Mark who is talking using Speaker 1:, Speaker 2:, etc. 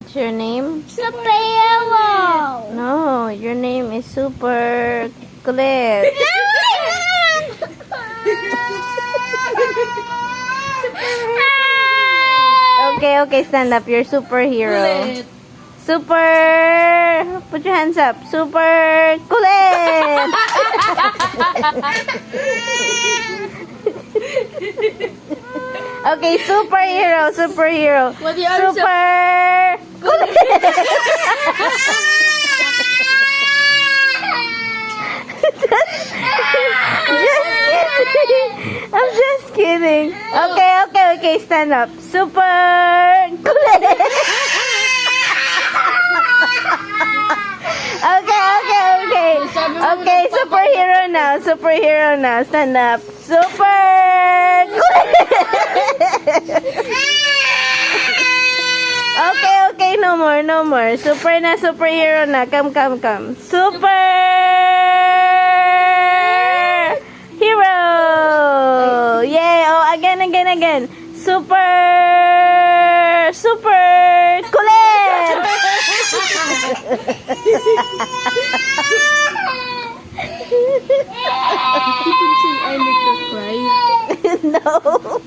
Speaker 1: What's your name?
Speaker 2: Superhero.
Speaker 1: No, your name is Super Cliff. Okay, stand up. You're superhero. Super. Put your hands up. Super Cliff. Okay, superhero.
Speaker 2: What the other
Speaker 1: Super I'm just kidding. Okay, stand up. Super Okay, superhero now. Stand up. Super Okay, no more. Superhero na. Come. Super hero. Yay! Oh, again. Super kulit.
Speaker 2: You can say I make her cry.
Speaker 1: No.